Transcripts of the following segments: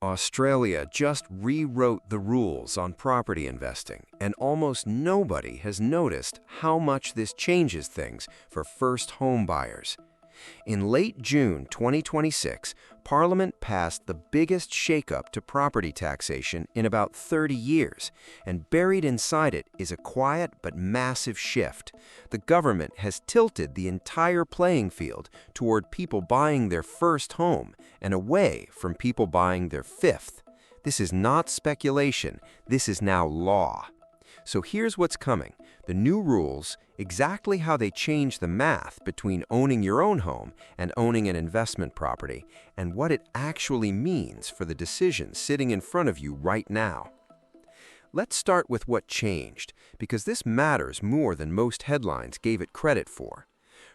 Australia just rewrote the rules on property investing, and almost nobody has noticed how much this changes things for first home buyers. In late June 2026, Parliament passed the biggest shakeup to property taxation in about 30 years, and buried inside it is a quiet but massive shift. The government has tilted the entire playing field toward people buying their first home and away from people buying their fifth. This is not speculation, this is now law. So here's what's coming. The new rules, exactly how they change the math between owning your own home and owning an investment property, and what it actually means for the decision sitting in front of you right now. Let's start with what changed, because this matters more than most headlines gave it credit for.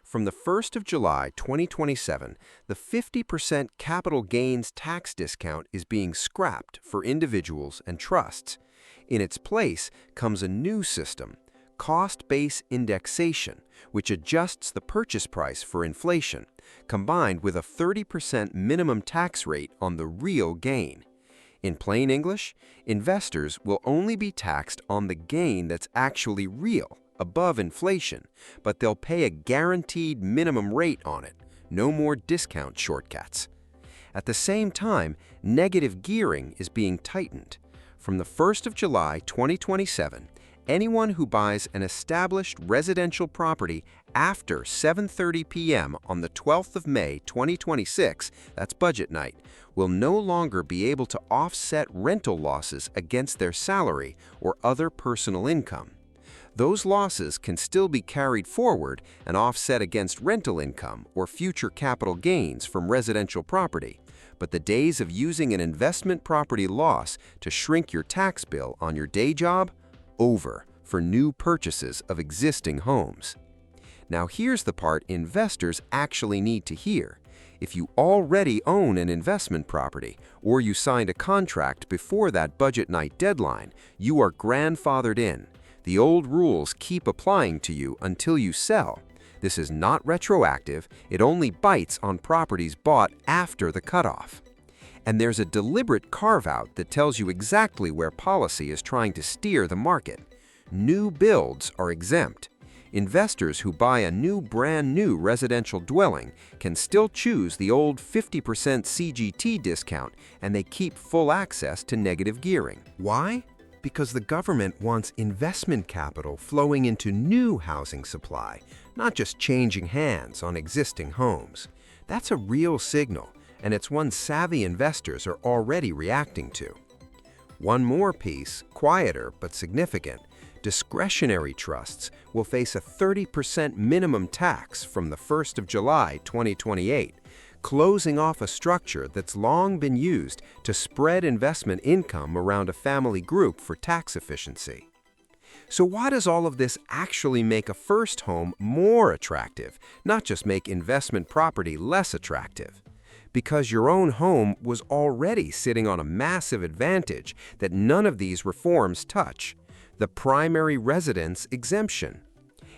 From the 1st of July 2027, the 50% capital gains tax discount is being scrapped for individuals and trusts. In its place comes a new system, cost-based indexation, which adjusts the purchase price for inflation, combined with a 30% minimum tax rate on the real gain. In plain English, investors will only be taxed on the gain that's actually real, above inflation, but they'll pay a guaranteed minimum rate on it, no more discount shortcuts. At the same time, negative gearing is being tightened. From the 1st of July 2027, anyone who buys an established residential property after 7:30 p.m. on the 12th of May 2026, that's budget night, will no longer be able to offset rental losses against their salary or other personal income. Those losses can still be carried forward and offset against rental income or future capital gains from residential property. But the days of using an investment property loss to shrink your tax bill on your day job, over for new purchases of existing homes. Now here's the part investors actually need to hear. If you already own an investment property, or you signed a contract before that budget night deadline, you are grandfathered in. The old rules keep applying to you until you sell. This is not retroactive, it only bites on properties bought after the cutoff. And there's a deliberate carve-out that tells you exactly where policy is trying to steer the market. New builds are exempt. Investors who buy a brand new residential dwelling can still choose the old 50% CGT discount, and they keep full access to negative gearing. Why? Because the government wants investment capital flowing into new housing supply, not just changing hands on existing homes. That's a real signal, and it's one savvy investors are already reacting to. One more piece, quieter but significant. Discretionary trusts will face a 30% minimum tax from the 1st of July 2028, closing off a structure that's long been used to spread investment income around a family group for tax efficiency. So why does all of this actually make a first home more attractive, not just make investment property less attractive? Because your own home was already sitting on a massive advantage that none of these reforms touch: the primary residence exemption.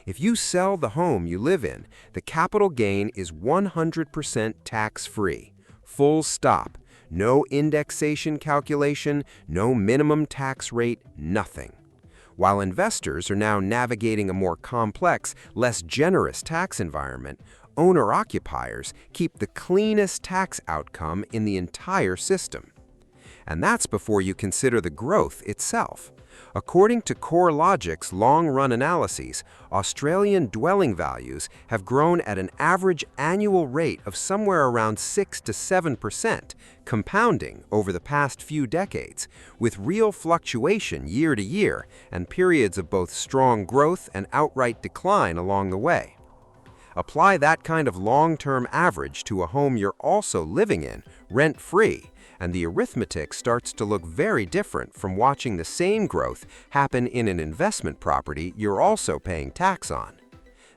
If you sell the home you live in, the capital gain is 100% tax-free. Full stop. No indexation calculation, no minimum tax rate, nothing. While investors are now navigating a more complex, less generous tax environment, owner-occupiers keep the cleanest tax outcome in the entire system. And that's before you consider the growth itself. According to CoreLogic's long-run analyses, Australian dwelling values have grown at an average annual rate of somewhere around 6 to 7%, compounding over the past few decades, with real fluctuation year to year and periods of both strong growth and outright decline along the way. Apply that kind of long-term average to a home you're also living in, rent-free, and the arithmetic starts to look very different from watching the same growth happen in an investment property you're also paying tax on.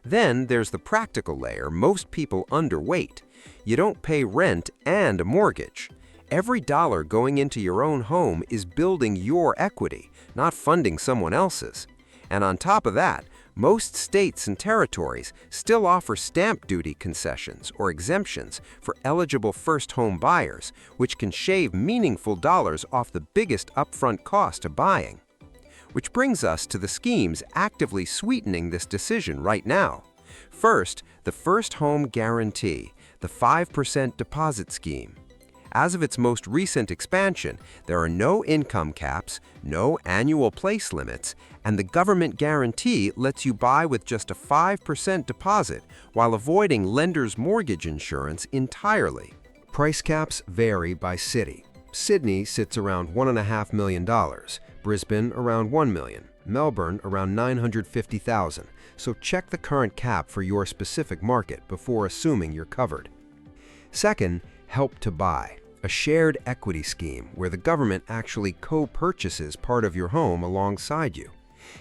Then there's the practical layer most people underweight. You don't pay rent and a mortgage. Every dollar going into your own home is building your equity, not funding someone else's. And on top of that, Most states and territories still offer stamp duty concessions or exemptions for eligible first home buyers, which can shave meaningful dollars off the biggest upfront cost of buying. Which brings us to the schemes actively sweetening this decision right now. First, the First Home Guarantee, the 5% deposit scheme. As of its most recent expansion, there are no income caps, no annual place limits, and the government guarantee lets you buy with just a 5% deposit while avoiding lender's mortgage insurance entirely. Price caps vary by city. Sydney sits around $1.5 million, Brisbane around $1 million, Melbourne around $950,000, so check the current cap for your specific market before assuming you're covered. Second, Help to Buy, a shared equity scheme where the government actually co-purchases part of your home alongside you.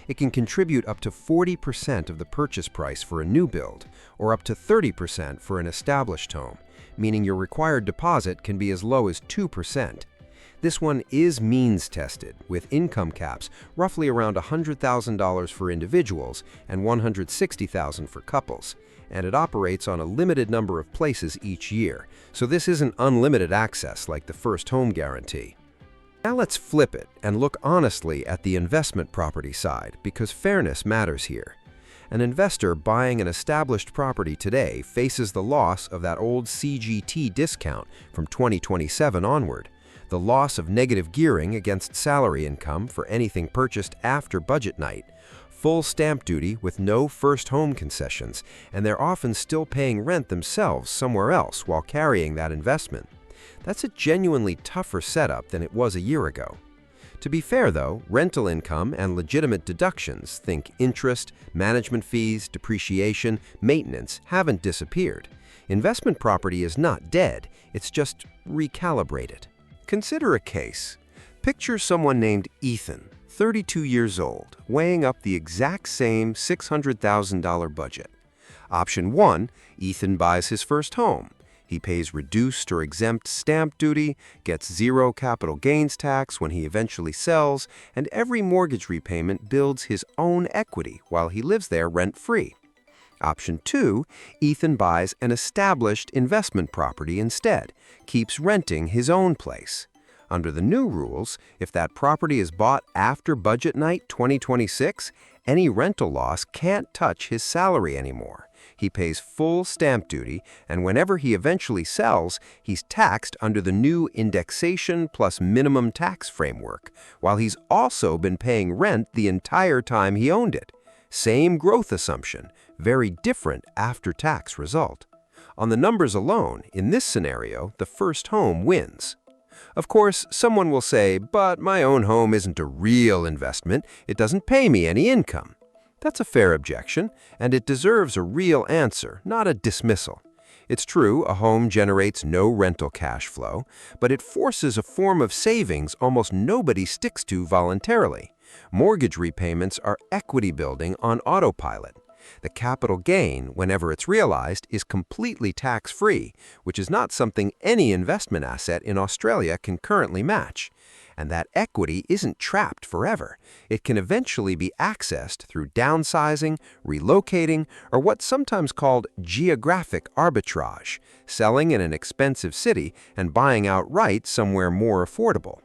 It can contribute up to 40% of the purchase price for a new build, or up to 30% for an established home, meaning your required deposit can be as low as 2%. This one is means-tested, with income caps roughly around $100,000 for individuals and $160,000 for couples, and it operates on a limited number of places each year, so this isn't unlimited access like the First Home Guarantee. Now let's flip it and look honestly at the investment property side, because fairness matters here. An investor buying an established property today faces the loss of that old CGT discount from 2027 onward, the loss of negative gearing against salary income for anything purchased after budget night, full stamp duty with no first home concessions, and they're often still paying rent themselves somewhere else while carrying that investment. That's a genuinely tougher setup than it was a year ago. To be fair though, rental income and legitimate deductions, think interest, management fees, depreciation, maintenance, haven't disappeared. Investment property is not dead, it's just recalibrated. Consider a case. Picture someone named Ethan, 32 years old, weighing up the exact same $600,000 budget. Option 1, Ethan buys his first home. He pays reduced or exempt stamp duty, gets zero capital gains tax when he eventually sells, and every mortgage repayment builds his own equity while he lives there rent-free. Option 2, Ethan buys an established investment property instead, keeps renting his own place. Under the new rules, if that property is bought after budget night 2026, any rental loss can't touch his salary anymore. He pays full stamp duty, and whenever he eventually sells, he's taxed under the new indexation plus minimum tax framework, while he's also been paying rent the entire time he owned it. Same growth assumption, very different after-tax result. On the numbers alone, in this scenario, the first home wins. Of course, someone will say, but my own home isn't a real investment, it doesn't pay me any income. That's a fair objection, and it deserves a real answer, not a dismissal. It's true, a home generates no rental cash flow, but it forces a form of savings almost nobody sticks to voluntarily. Mortgage repayments are equity building on autopilot. The capital gain, whenever it's realized, is completely tax-free, which is not something any investment asset in Australia can currently match. And that equity isn't trapped forever. It can eventually be accessed through downsizing, relocating, or what's sometimes called geographic arbitrage, selling in an expensive city and buying outright somewhere more affordable.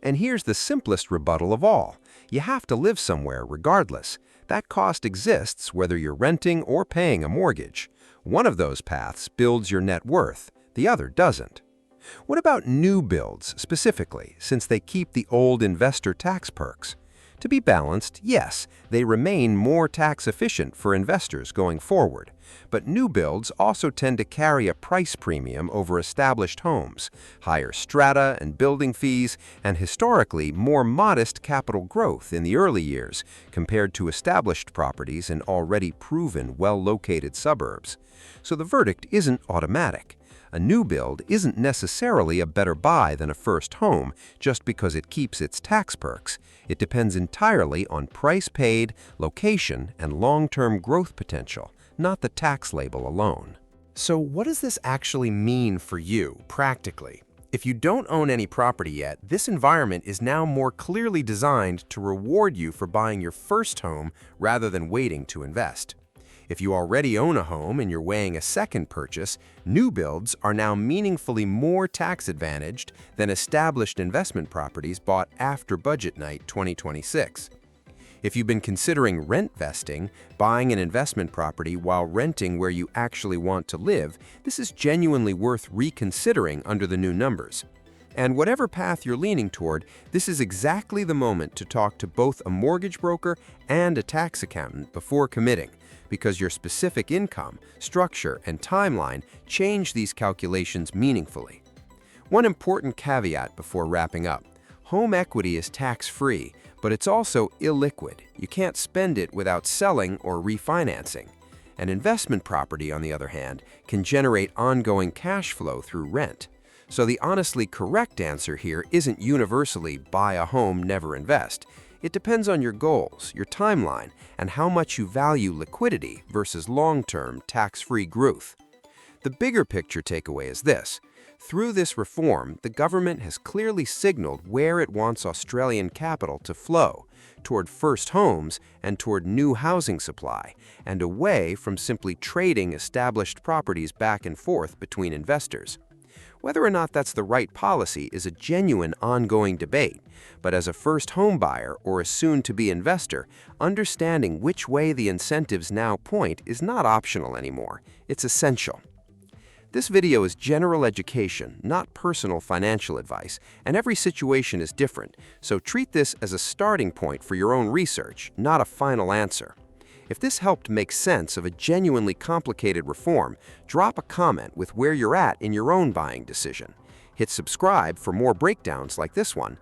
And here's the simplest rebuttal of all. You have to live somewhere regardless. That cost exists whether you're renting or paying a mortgage. One of those paths builds your net worth, the other doesn't. What about new builds specifically, since they keep the old investor tax perks? To be balanced, yes, they remain more tax efficient for investors going forward. But new builds also tend to carry a price premium over established homes, higher strata and building fees, and historically more modest capital growth in the early years compared to established properties in already proven well-located suburbs. So the verdict isn't automatic. A new build isn't necessarily a better buy than a first home just because it keeps its tax perks. It depends entirely on price paid, location, and long-term growth potential, not the tax label alone. So what does this actually mean for you, practically? If you don't own any property yet, this environment is now more clearly designed to reward you for buying your first home rather than waiting to invest. If you already own a home and you're weighing a second purchase, new builds are now meaningfully more tax-advantaged than established investment properties bought after budget night 2026. If you've been considering rent vesting, buying an investment property while renting where you actually want to live, this is genuinely worth reconsidering under the new numbers. And whatever path you're leaning toward, this is exactly the moment to talk to both a mortgage broker and a tax accountant before committing, because your specific income, structure, and timeline change these calculations meaningfully. One important caveat before wrapping up: home equity is tax-free, but it's also illiquid. You can't spend it without selling or refinancing. An investment property, on the other hand, can generate ongoing cash flow through rent. So the honestly correct answer here isn't universally buy a home, never invest. It depends on your goals, your timeline, and how much you value liquidity versus long-term tax-free growth. The bigger picture takeaway is this: through this reform, the government has clearly signaled where it wants Australian capital to flow, toward first homes and toward new housing supply, and away from simply trading established properties back and forth between investors. Whether or not that's the right policy is a genuine ongoing debate, but as a first home buyer or a soon-to-be investor, understanding which way the incentives now point is not optional anymore. It's essential. This video is general education, not personal financial advice, and every situation is different, so treat this as a starting point for your own research, not a final answer. If this helped make sense of a genuinely complicated reform, drop a comment with where you're at in your own buying decision. Hit subscribe for more breakdowns like this one.